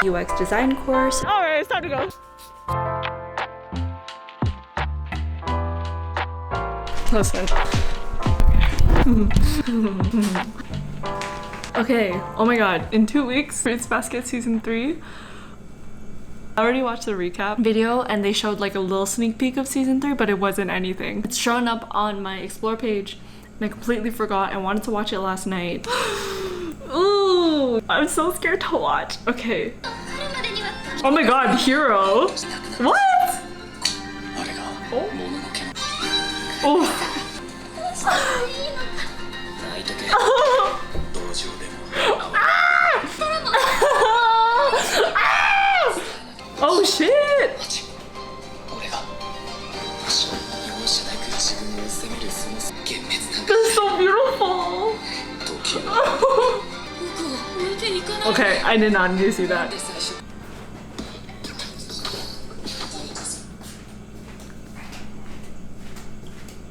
UX design course. Alright, it's time to go. Listen. Okay, oh my god, in 2 weeks, Fruits Basket season 3. I already watched the recap video and they showed like a little sneak peek of season 3, but it wasn't anything. It's shown up on my explore page and I completely forgot. I wanted to watch it last night. Ooh, I'm so scared to watch. Okay. Oh my god, Hero. What? Oh. Oh. Oh shit! That's so beautiful! Okay, I did not need to see that.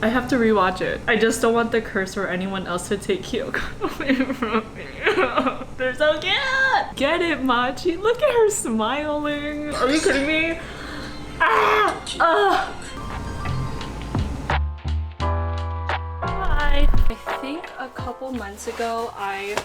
I have to rewatch it. I just don't want the curse or anyone else to take Kyoko away from me. They're so cute! Get it, Machi? Look at her smiling. Are you kidding me? Ah! Hi. I think a couple months ago I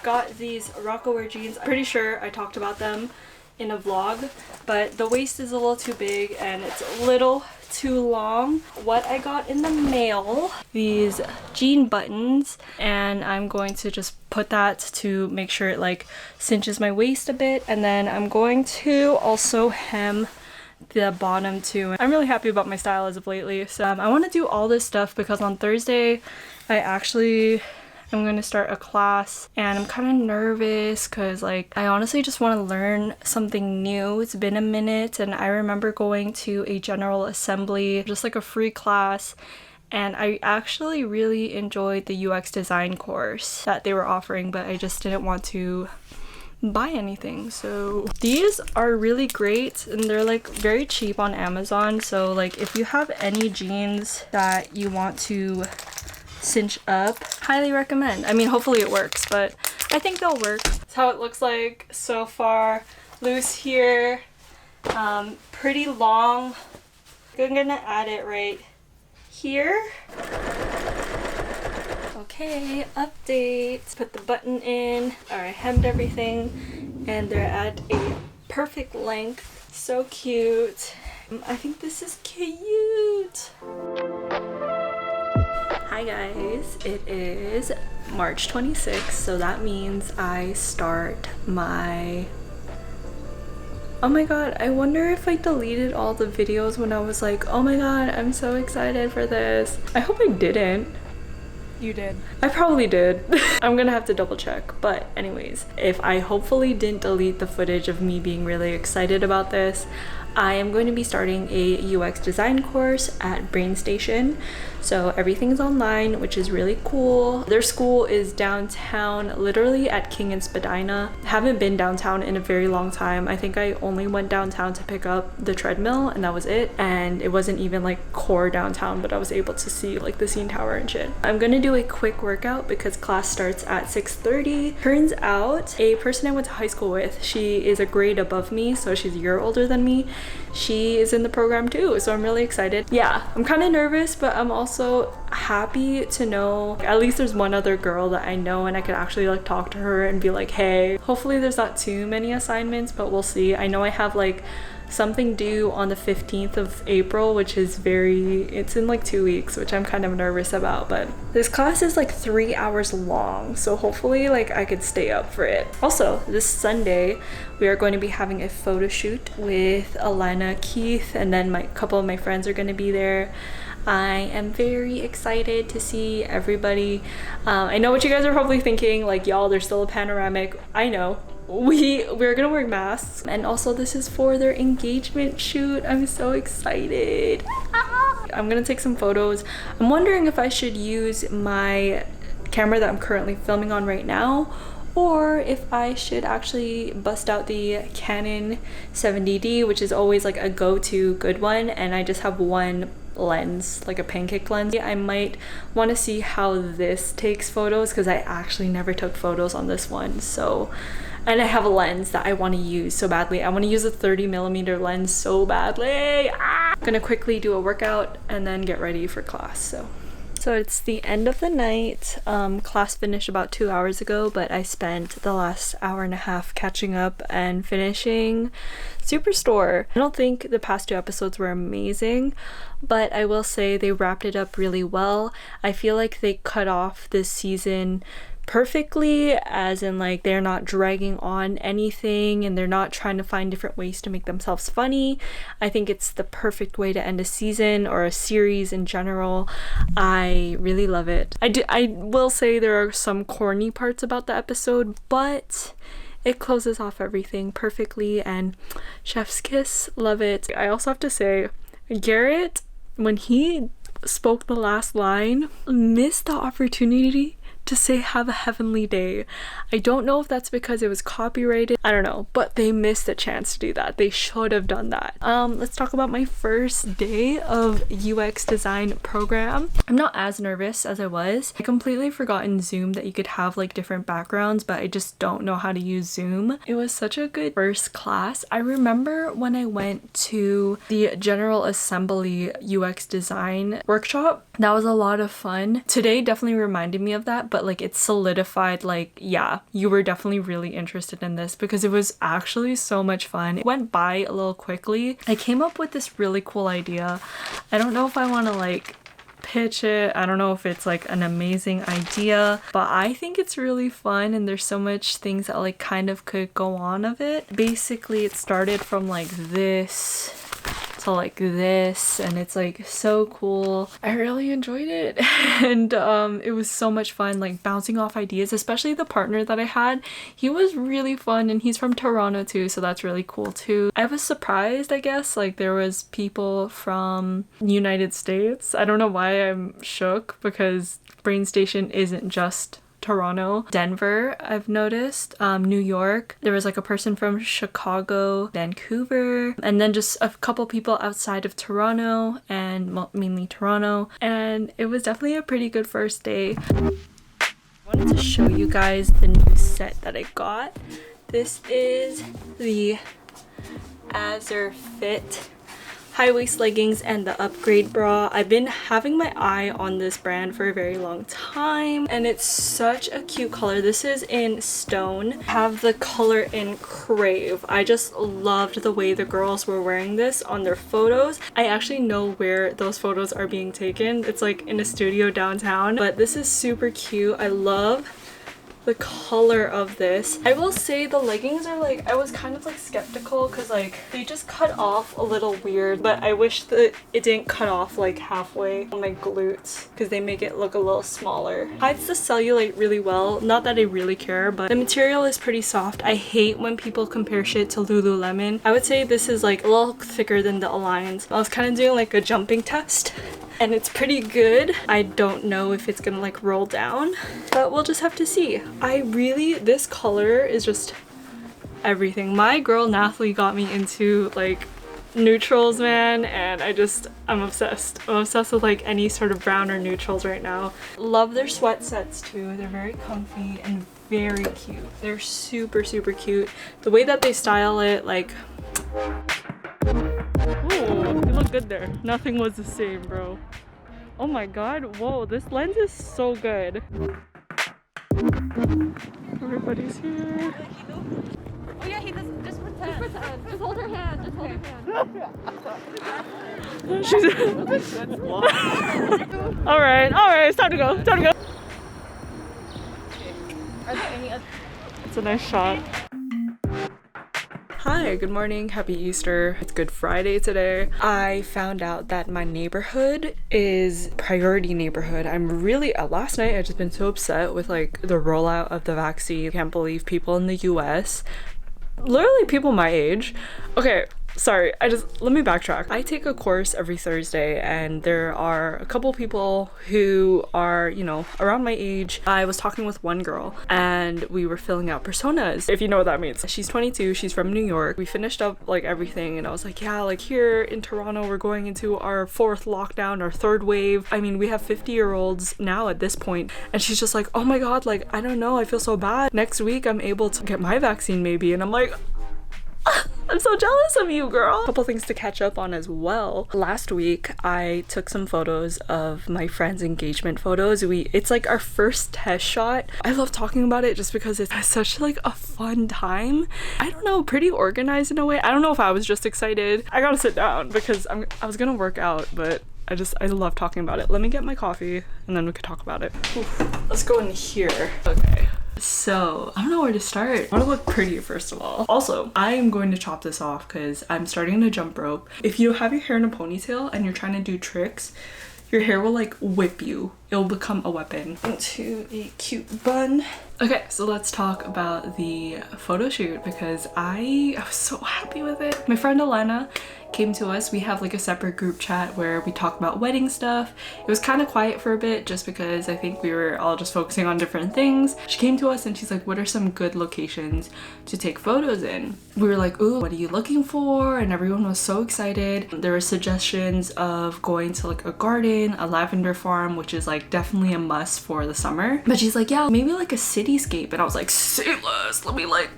got these Rockaware jeans. I'm pretty sure I talked about them in a vlog, but the waist is a little too big and it's a little too long. What I got in the mail, these jean buttons, and I'm going to just put that to make sure it like cinches my waist a bit, and then I'm going to also hem the bottom too. I'm really happy about my style as of lately. So I want to do all this stuff because on Thursday I'm gonna start a class and I'm kind of nervous because like I honestly just want to learn something new. It's been a minute and I remember going to a general assembly, just like a free class, and I actually really enjoyed the UX design course that they were offering, but I just didn't want to buy anything. So these are really great and they're like very cheap on Amazon. So like if you have any jeans that you want to cinch up, highly recommend. I mean, hopefully it works, but I think they'll work. That's how it looks like so far. Loose here, pretty long. I'm gonna add it right here. Okay, update. Put the button in. Alright, hemmed everything and they're at a perfect length. So cute. I think this is cute. Hi guys, it is March 26th, so that means I start my... Oh my god, I wonder if I deleted all the videos when I was like, oh my god, I'm so excited for this. I hope I didn't. You did. I probably did. I'm gonna have to double check, but anyways, if I hopefully didn't delete the footage of me being really excited about this, I am going to be starting a UX design course at BrainStation. So everything's online, which is really cool. Their school is downtown, literally at King and Spadina. Haven't been downtown in a very long time. I think I only went downtown to pick up the treadmill and that was it. And it wasn't even like core downtown, but I was able to see like the CN Tower and shit. I'm gonna do a quick workout because class starts at 6:30. Turns out a person I went to high school with, she is a grade above me, so she's a year older than me. She is in the program too, so I'm really excited. Yeah, I'm kind of nervous, but I'm also happy to know at least there's one other girl that I know and I could actually like talk to her and be like, hey, hopefully there's not too many assignments, but we'll see. I know I have like something due on the 15th of April, which is it's in like 2 weeks, which I'm kind of nervous about, but this class is like 3 hours long, so hopefully like I could stay up for it. Also, this Sunday we are going to be having a photo shoot with Alana, Keith, and then a couple of my friends are going to be there. I am very excited to see everybody. I know what you guys are probably thinking, like, y'all, there's still a panoramic. I know. We're gonna wear masks, and also this is for their engagement shoot. I'm so excited. I'm gonna take some photos. I'm wondering if I should use my camera that I'm currently filming on right now, or if I should actually bust out the Canon 70D, which is always like a go-to good one, and I just have one lens, like a pancake lens. I might want to see how this takes photos because I actually never took photos on this one, so And I have a lens that I want to use so badly. I want to use a 30mm lens so badly. I'm gonna quickly do a workout and then get ready for class. So it's the end of the night. Class finished about 2 hours ago, but I spent the last hour and a half catching up and finishing Superstore. I don't think the past 2 episodes were amazing, but I will say they wrapped it up really well. I feel like they cut off this season perfectly, as in like they're not dragging on anything and they're not trying to find different ways to make themselves funny. I think it's the perfect way to end a season or a series in general. I really love it. I will say there are some corny parts about the episode, but it closes off everything perfectly, and chef's kiss, love it. I also have to say, Garrett, when he spoke the last line, missed the opportunity to say have a heavenly day. I don't know if that's because it was copyrighted, I don't know, but they missed the chance to do that. They should have done that. Let's talk about my first day of UX design program. I'm not as nervous as I was. I completely forgot in Zoom that you could have like different backgrounds, but I just don't know how to use Zoom. It was such a good first class. I remember when I went to the General Assembly UX design workshop, that was a lot of fun. Today definitely reminded me of that, but like it solidified like, yeah, you were definitely really interested in this, because it was actually so much fun. It went by a little quickly. I came up with this really cool idea. I don't know if I want to like pitch it. I don't know if it's like an amazing idea, but I think it's really fun, and there's so much things that like kind of could go on of it. Basically, it started from like this to like this, and it's like so cool. I really enjoyed it and it was so much fun like bouncing off ideas, especially the partner that I had. He was really fun, and he's from Toronto too, so that's really cool too. I was surprised, I guess, like there was people from United States. I don't know why I'm shook, because Brain Station isn't just Toronto. Denver, I've noticed. New York, there was like a person from Chicago, Vancouver, and then just a couple people outside of Toronto, and mainly Toronto, and it was definitely a pretty good first day. I wanted to show you guys the new set that I got. This is the Azure Fit high-waist leggings and the upgrade bra. I've been having my eye on this brand for a very long time, and it's such a cute color. This is in Stone. I have the color in Crave. I just loved the way the girls were wearing this on their photos. I actually know where those photos are being taken. It's like in a studio downtown, but this is super cute. I love the color of this. I will say the leggings are like, I was kind of like skeptical because like they just cut off a little weird, but I wish that it didn't cut off like halfway on my glutes, because they make it look a little smaller. Hides the cellulite really well. Not that I really care, but the material is pretty soft. I hate when people compare shit to Lululemon. I would say this is like a little thicker than the Alliance. I was kind of doing like a jumping test, and it's pretty good. I don't know if it's gonna like roll down, but we'll just have to see. This color is just everything. My girl Nathalie got me into like neutrals, man, and I'm obsessed. I'm obsessed with like any sort of brown or neutrals right now. Love their sweat sets too. They're very comfy and very cute. They're super, super cute. The way that they style it, like, ooh, you look good there. Nothing was the same, bro. Oh my god, whoa, this lens is so good. Everybody's here. Oh yeah, he does. Just pretend. Just hold her hand. Just hold her hand. Alright, it's time to go. Are there any other? It's a nice shot. Hi, good morning, happy Easter. It's Good Friday today. I found out that my neighborhood is priority neighborhood. I'm really, last night I just been so upset with like the rollout of the vaccine. I can't believe people in the US, literally people my age. Okay, Sorry, let me backtrack. I take a course every Thursday and there are a couple people who are, you know, around my age. I was talking with one girl and we were filling out personas, if you know what that means. She's 22, she's from New York. We finished up like everything and I was like, yeah, like here in Toronto, we're going into our 4th lockdown, our 3rd wave. I mean, we have 50-year-olds now at this point. And she's just like, oh my God, like, I don't know, I feel so bad. Next week, I'm able to get my vaccine maybe. And I'm like, I'm so jealous of you, girl. A couple things to catch up on as well. Last week, I took some photos of my friend's engagement photos. It's like our first test shot. I love talking about it just because it's such like a fun time. I don't know, pretty organized in a way. I don't know if I was just excited. I gotta sit down because I was gonna work out, but I love talking about it. Let me get my coffee and then we could talk about it. Oof. Let's go in here. Okay. So, I don't know where to start. I want to look pretty first of all. Also, I am going to chop this off because I'm starting to jump rope. If you have your hair in a ponytail and you're trying to do tricks, your hair will like whip you. It'll become a weapon. Into a cute bun. Okay, so let's talk about the photo shoot because I was so happy with it. My friend Elena came to us. We have like a separate group chat where we talk about wedding stuff. It was kind of quiet for a bit just because I think we were all just focusing on different things. She came to us and she's like, what are some good locations to take photos in? We were like, ooh, what are you looking for? And everyone was so excited. There were suggestions of going to like a garden, a lavender farm, which is like definitely a must for the summer. But she's like, yeah, maybe like a cityscape. And I was like, say less, let me like...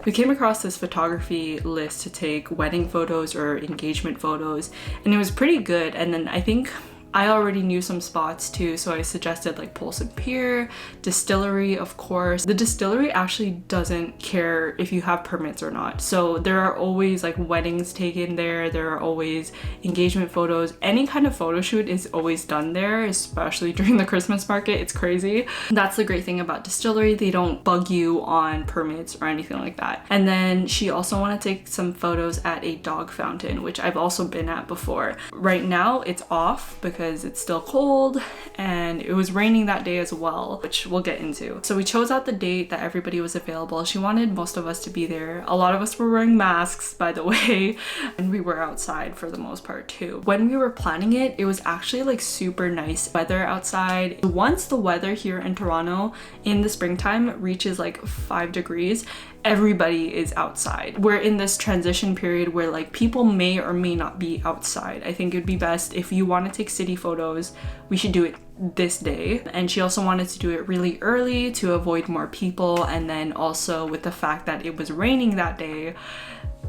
We came across this photography list to take wedding photos or engagement photos and it was pretty good. And then I think I already knew some spots too, so I suggested like Polson Pier, Distillery, of course. The Distillery actually doesn't care if you have permits or not. So there are always like weddings taken there. There are always engagement photos. Any kind of photo shoot is always done there, especially during the Christmas market. It's crazy. That's the great thing about Distillery. They don't bug you on permits or anything like that. And then she also wanted to take some photos at a dog fountain, which I've also been at before. Right now it's off because it's still cold and it was raining that day as well, which we'll get into. So we chose out the date that everybody was available. She wanted most of us to be there. A lot of us were wearing masks, by the way, and we were outside for the most part too. When we were planning it, it was actually like super nice weather outside. Once the weather here in Toronto in the springtime reaches like 5 degrees, everybody is outside. We're in this transition period where like people may or may not be outside. I think it'd be best if you want to take city photos, we should do it this day. And she also wanted to do it really early to avoid more people. And then also with the fact that it was raining that day,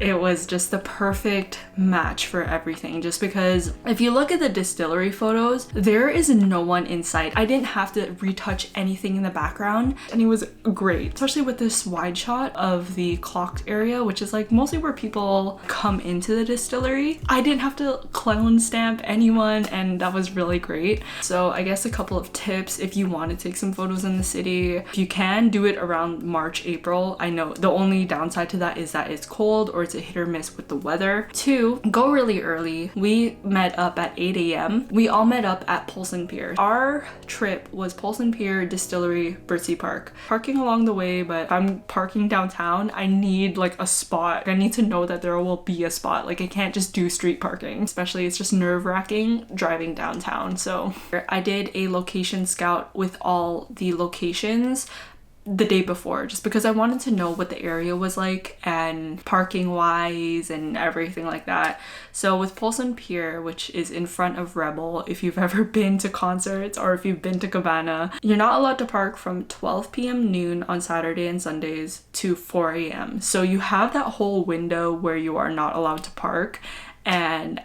it was just the perfect match for everything. Just because if you look at the Distillery photos, there is no one inside. I didn't have to retouch anything in the background and it was great, especially with this wide shot of the clocked area, which is like mostly where people come into the Distillery. I didn't have to clown stamp anyone and that was really great. So I guess a couple of tips if you want to take some photos in the city. If you can, do it around March, April. I know the only downside to that is that it's cold or it's a hit or miss with the weather. 2, go really early. We met up at 8 a.m. We all met up at Polson Pier. Our trip was Polson Pier, Distillery, Birdsea Park. Parking along the way, but if I'm parking downtown, I need like a spot. I need to know that there will be a spot. Like I can't just do street parking, especially it's just nerve-wracking driving downtown. So I did a location scout with all the locations the day before just because I wanted to know what the area was like and parking wise and everything like that. So with Polson Pier, which is in front of Rebel, if you've ever been to concerts or if you've been to Cabana, you're not allowed to park from 12 p.m. noon on Saturday and Sundays to 4 a.m. So you have that whole window where you are not allowed to park, and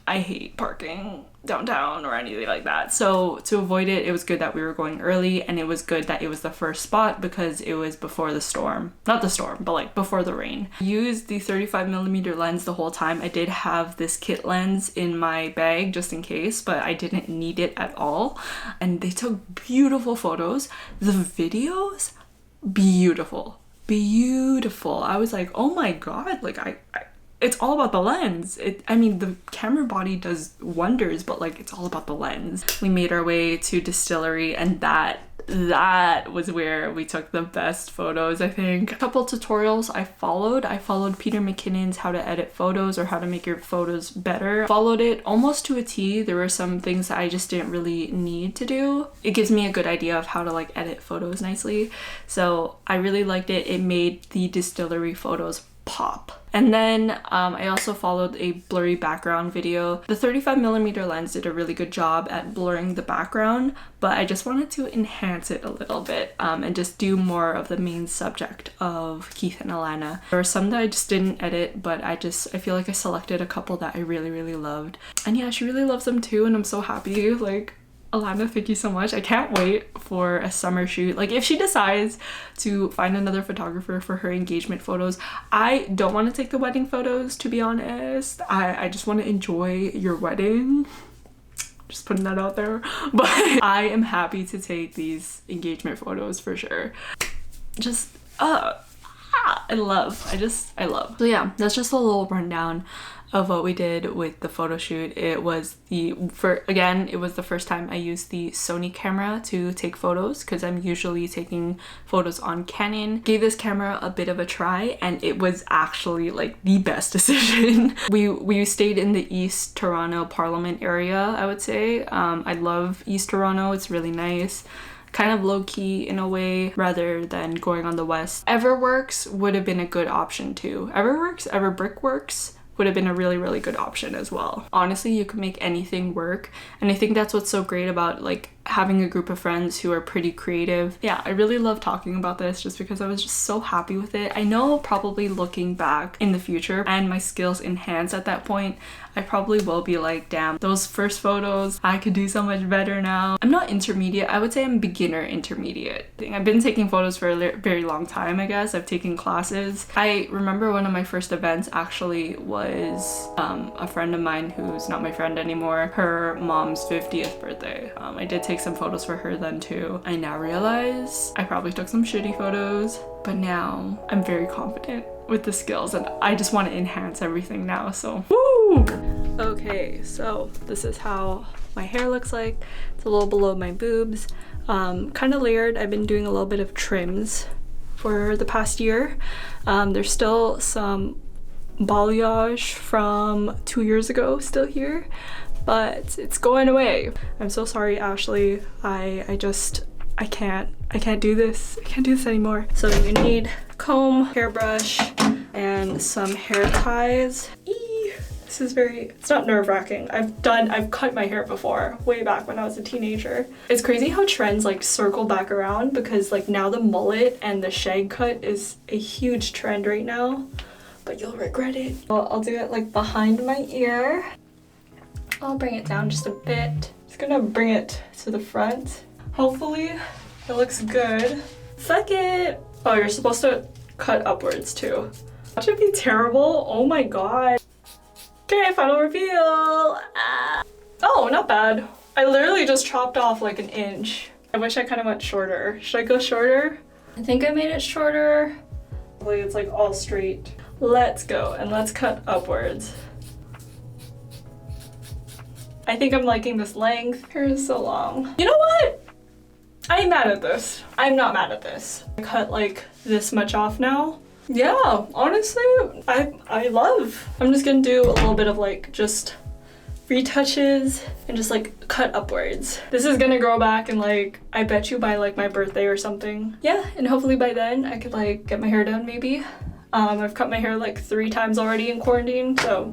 I hate parking downtown or anything like that. So to avoid it, it was good that we were going early, and it was good that it was the first spot because it was before the storm. Not the storm, but like before the rain. I used the 35mm lens the whole time. I did have this kit lens in my bag just in case, but I didn't need it at all. And they took beautiful photos. The videos, beautiful. I was like, oh my god, like it's all about the lens. I mean, the camera body does wonders, but like it's all about the lens. We made our way to Distillery, and that that was where we took the best photos, I think. A couple tutorials I followed Peter McKinnon's how to edit photos or how to make your photos better. Followed it almost to a T. There were some things that I just didn't really need to do. It gives me a good idea of how to like edit photos nicely. So I really liked it. It made the distillery photos pop. And then I also followed a blurry background video. The 35mm lens did a really good job at blurring the background, but I just wanted to enhance it a little bit and just do more of the main subject of Keith and Alana. There were some that I just didn't edit, but I feel like I selected a couple that I really loved. And yeah, she really loves them too, and I'm so happy. Like, Alana, thank you so much. I can't wait for a summer shoot. Like, if she decides to find another photographer for her engagement photos, I don't want to take the wedding photos, to be honest. I just want to enjoy your wedding. Just putting that out there. But I am happy to take these engagement photos for sure. Just, I love. So yeah, that's just a little rundown of what we did with the photo shoot. It was the first time I used the Sony camera to take photos because I'm usually taking photos on Canon. Gave this camera a bit of a try and it was actually like the best decision. We stayed in the East Toronto Parliament area, I would say. I love East Toronto. It's really nice. Kind of low-key in a way rather than going on the west. Everworks would have been a good option too. Everbrickworks would have been a really good option as well. Honestly, you can make anything work, and I think that's what's so great about like having a group of friends who are pretty creative. Yeah, I really love talking about this just because I was just so happy with it. I know probably looking back in the future and my skills enhance at that point, I probably will be like, damn, those first photos, I could do so much better now. I'm not intermediate, I would say I'm beginner intermediate. I've been taking photos for a very long time, I guess. I've taken classes. I remember one of my first events actually was a friend of mine who's not my friend anymore, her mom's 50th birthday. I did take some photos for her then too. I now realize I probably took some shitty photos, but now I'm very confident with the skills and I just want to enhance everything now, so woo! Okay, so this is how my hair looks like. It's a little below my boobs, kind of layered. I've been doing a little bit of trims for the past year. There's still some balayage from 2 years ago still here, but it's going away. I'm so sorry, Ashley. I can't do this. I can't do this anymore. So you need comb, hairbrush, and some hair ties. This is it's not nerve-wracking. I've cut my hair before, way back when I was a teenager. It's crazy how trends like circle back around because like now the mullet and the shag cut is a huge trend right now, but you'll regret it. I'll do it like behind my ear. I'll bring it down just a bit. Just gonna bring it to the front. Hopefully it looks good. Fuck it! Oh, you're supposed to cut upwards too. That should be terrible. Oh my god. Okay, final reveal. Oh, not bad. I literally just chopped off like an inch. I wish I kind of went shorter. Should I go shorter? I think I made it shorter. Hopefully it's like all straight. Let's go and let's cut upwards. I think I'm liking this length. Hair is so long. You know what? I ain't mad at this. I'm not mad at this. I cut like this much off now. Yeah, honestly, I love. I'm just gonna do a little bit of like just retouches and just like cut upwards. This is gonna grow back and like, I bet you by like my birthday or something. Yeah, and hopefully by then I could like get my hair done maybe. I've cut my hair like 3 times already in quarantine, so